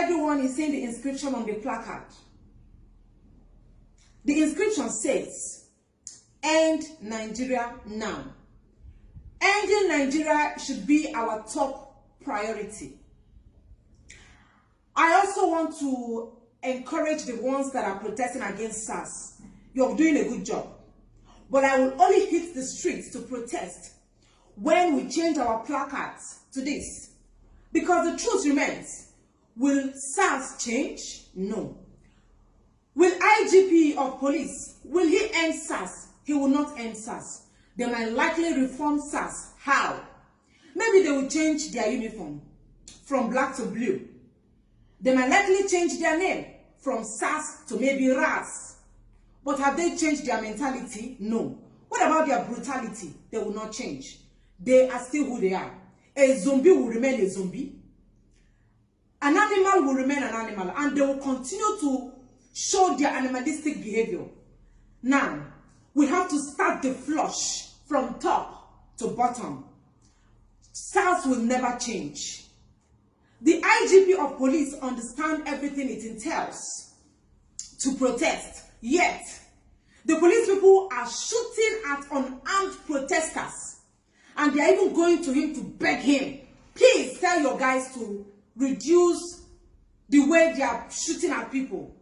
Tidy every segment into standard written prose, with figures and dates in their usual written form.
everyone is seeing the inscription on the placard. The inscription says, "End Nigeria now." Ending Nigeria should be our top priority. I also want to encourage the ones that are protesting against SARS. You're doing a good job. But I will only hit the streets to protest when we change our placards to this. Because the truth remains, will SARS change? No. Will IGP of police, will he end SARS? He will not end SARS. They might likely reform SARS. How? Maybe they will change their uniform from black to blue. They might likely change their name from SARS to maybe RAS. But have they changed their mentality? No. What about their brutality? They will not change. They are still who they are. A zombie will remain a zombie. An animal will remain an animal. And they will continue to show their animalistic behavior. Now, we have to start the flush from top to bottom. SARS will never change. The IGP of police understands everything it entails to protest. Yet, the police people are shooting at unarmed protesters. And they are even going to him to beg him, please tell your guys to reduce the way they are shooting at people.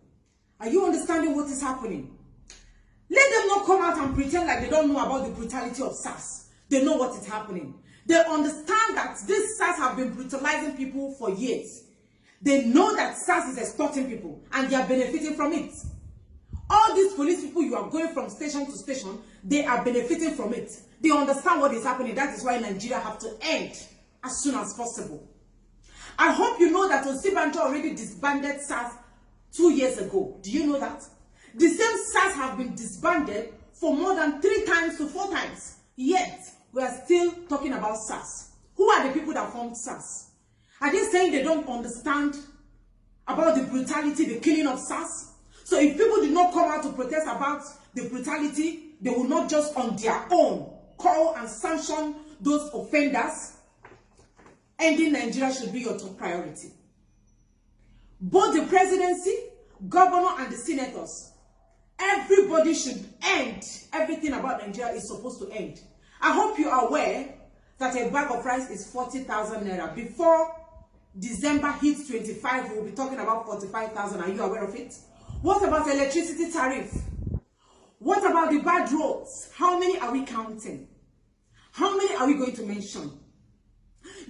Are you understanding what is happening? Let them not come out and pretend like they don't know about the brutality of SARS. They know what is happening. They understand that this SARS have been brutalizing people for years. They know that SARS is extorting people and they are benefiting from it. All these police people you are going from station to station, they are benefiting from it. They understand what is happening. That is why Nigeria have to end as soon as possible. I hope you know that Osibanjo already disbanded SARS 2 years ago. Do you know that? The same SARS have been disbanded for more than 3 times to 4 times. Yet, we are still talking about SARS. Who are the people that formed SARS? Are they saying they don't understand about the brutality, the killing of SARS? So if people did not come out to protest about the brutality, they will not just on their own call and sanction those offenders. Ending Nigeria should be your top priority. Both the presidency, governor, and the senators, everybody should end. Everything about Nigeria is supposed to end. I hope you are aware that a bag of rice is 40,000 naira. Before December hits 25, we will be talking about 45,000. Are you aware of it? What about electricity tariff? What about the bad roads? How many are we counting? How many are we going to mention?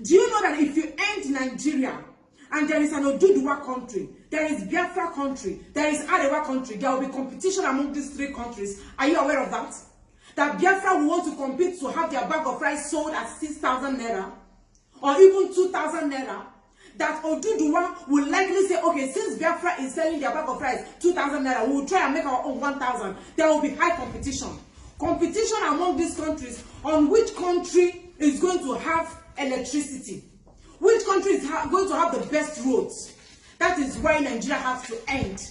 Do you know that if you end Nigeria and there is an Oduduwa country, there is Biafra country, there is Arewa country, there will be competition among these 3 countries? Are you aware of that? That Biafra will want to compete to have their bag of rice sold at 6,000 naira or even 2,000 naira. That Oduduwa will likely say, okay, since Biafra is selling their bag of rice 2,000 naira, we will try and make our own 1,000. There will be high competition. Competition among these countries on which country is going to have electricity. Which country is going to have the best roads? That is why Nigeria has to end.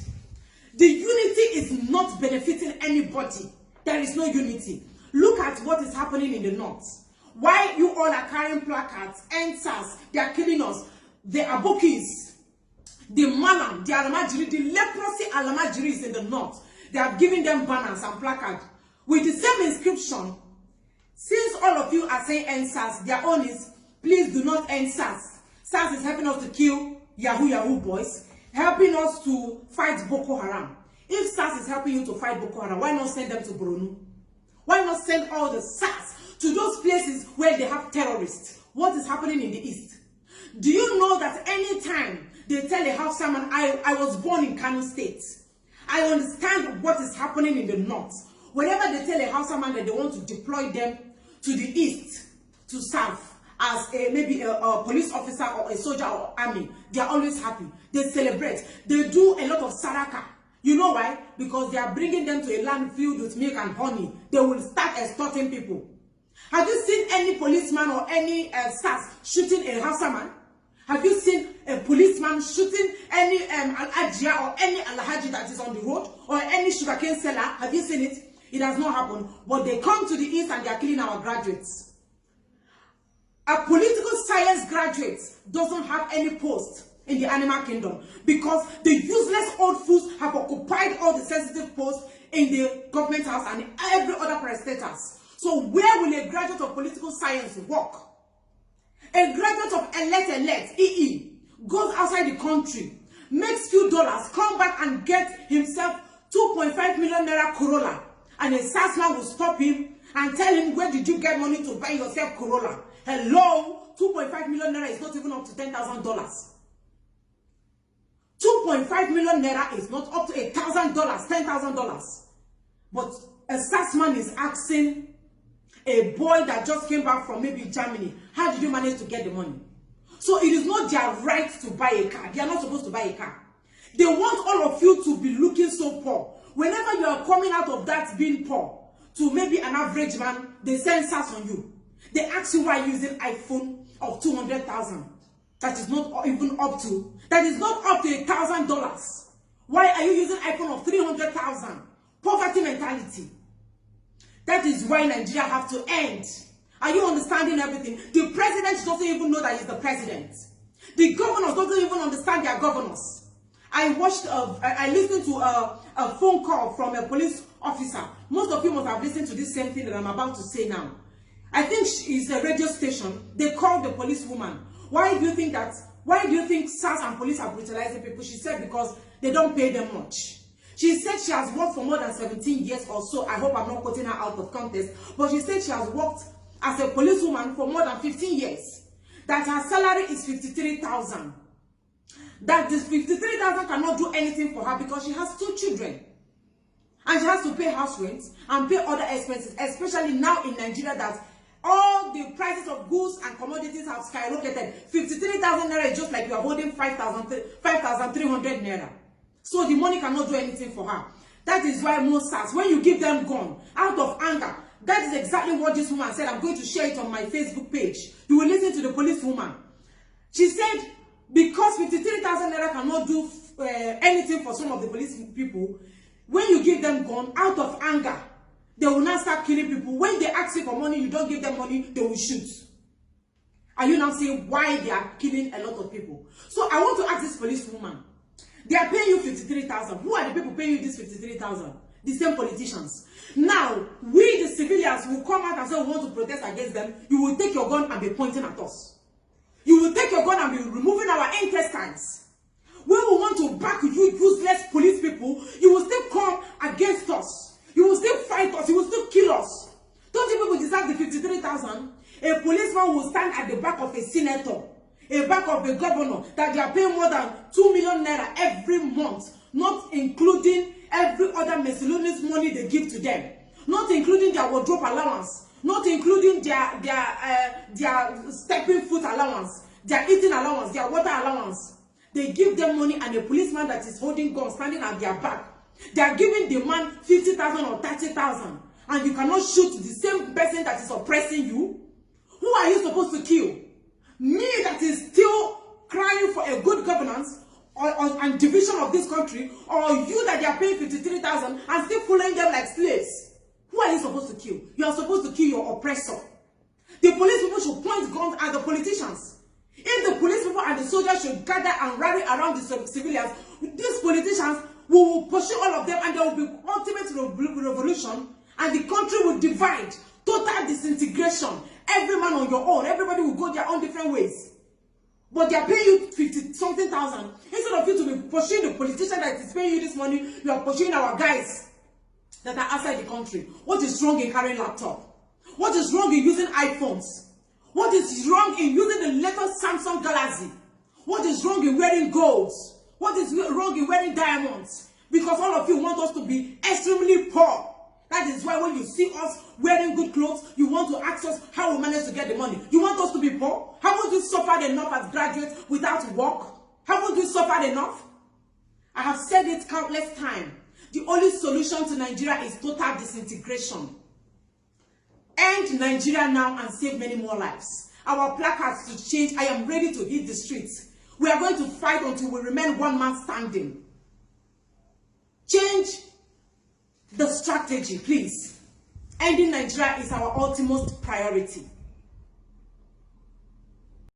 The unity is not benefiting anybody. There is no unity. Look at what is happening in the north. Why you all are carrying placards, end SARS, they are killing us. The Abokis, the Malam, the Alamajiri, the leprosy Alamajiris in the north, they are giving them banners and placards with the same inscription. Since all of you are saying end SARS, their own is, please do not end SARS. SARS is helping us to kill Yahoo boys, helping us to fight Boko Haram. If SARS is helping you to fight Boko Haram, why not send them to Borno? Why not send all the SARS to those places where they have terrorists? What is happening in the east? Do you know that anytime they tell a Hausa man, I was born in Kano State, I understand what is happening in the north. Whenever they tell a Hausa man that they want to deploy them to the east to serve as maybe a police officer or a soldier or army, they are always happy. They celebrate. They do a lot of saraka. You know why? Because they are bringing them to a land filled with milk and honey. They will start extorting people. Have you seen any policeman or any SARS shooting a Hausa man? Have you seen a policeman shooting any Al-Ajia or any Al-Haji that is on the road? Or any sugarcane seller? Have you seen it? It has not happened. But they come to the east and they are killing our graduates. A political science graduate doesn't have any post in the animal kingdom, because the useless old fools have occupied all the sensitive posts in the government house and every other parastatals. So where will a graduate of political science work? A graduate of elect EE goes outside the country, makes few dollars, come back and get himself 2.5 million naira Corolla, and a salesman will stop him and tell him, where did you get money to buy yourself Corolla? Hello, 2.5 million naira is not even up to $10,000. 2.5 million naira is not up to $1,000, $10,000. But a salesman is asking a boy that just came back from maybe Germany, how did you manage to get the money? So it is not their right to buy a car. They are not supposed to buy a car. They want all of you to be looking so poor. Whenever you are coming out of that being poor to maybe an average man, they send SARS on you. They ask you why you're using iPhone of 200,000. That is not even up to. That is not up to $1,000. Why are you using iPhone of 300,000? Poverty mentality. That is why Nigeria have to end. Are you understanding everything? The president doesn't even know that he's the president. The governors don't even understand their governors. I listened to a phone call from a police officer. Most of you must have listened to this same thing that I'm about to say now. I think it's a radio station. They called the policewoman. Why do you think SARS and police are brutalizing people? She said because they don't pay them much. She said she has worked for more than 17 years or so. I hope I'm not quoting her out of context. But she said she has worked as a policewoman for more than 15 years. That her salary is 53,000. That this 53,000 cannot do anything for her because she has 2 children. And she has to pay house rent and pay other expenses. Especially now in Nigeria that all the prices of goods and commodities have skyrocketed. 53,000 naira is just like you are holding 5,300 naira. So the money cannot do anything for her. That is why most SARS, when you give them gun out of anger, that is exactly what this woman said. I'm going to share it on my Facebook page. You will listen to the policewoman. She said, because 53,000 naira cannot do anything for some of the police people, when you give them gun out of anger, they will now start killing people. When they ask you for money, you don't give them money, they will shoot. Are you now saying why they are killing a lot of people? So I want to ask this policewoman. They are paying you 53,000. Who are the people paying you this 53,000? The same politicians. Now, we the civilians will come out and say we want to protest against them. You will take your gun and be pointing at us. You will take your gun and be removing our intestines. When we want to back you useless police people, you will still come against us. You will still fight us. You will still kill us. Don't you people deserve the 53,000? A policeman will stand at the back of a senator, a back of a governor, that they are paying more than 2 million naira every month, not including every other miscellaneous money they give to them, not including their wardrobe allowance, not including their stepping foot allowance, their eating allowance, their water allowance. They give them money, and a policeman that is holding guns standing at their back, they are giving the man 50,000 or 30,000, and you cannot shoot the same person that is oppressing you. Who are you supposed to kill? Me that is still crying for a good governance and division of this country, or you that they are paying 53,000 and still following them like slaves? Who are you supposed to kill? You are supposed to kill your oppressor. The police people should point guns at the politicians. If the police people and the soldiers should gather and rally around the civilians, these politicians will pursue all of them, and there will be ultimate revolution, and the country will divide, total disintegration. Every man on your own, everybody will go their own different ways. But they are paying you 50-something thousand. Instead of you to be pursuing the politician that is paying you this money, you are pursuing our guys that are outside the country. What is wrong in carrying laptop? What is wrong in using iPhones? What is wrong in using the latest Samsung Galaxy? What is wrong in wearing golds? What is wrong in wearing diamonds? Because all of you want us to be extremely poor. That is why when you see us wearing good clothes, you want to ask us how we manage to get the money. You want us to be poor? Haven't we suffered enough as graduates without work? Haven't we suffered enough? I have said it countless times. The only solution to Nigeria is total disintegration. End Nigeria now and save many more lives. Our placards to change. I am ready to hit the streets. We are going to fight until we remain one man standing. Change the strategy, please. Ending Nigeria is our ultimate priority.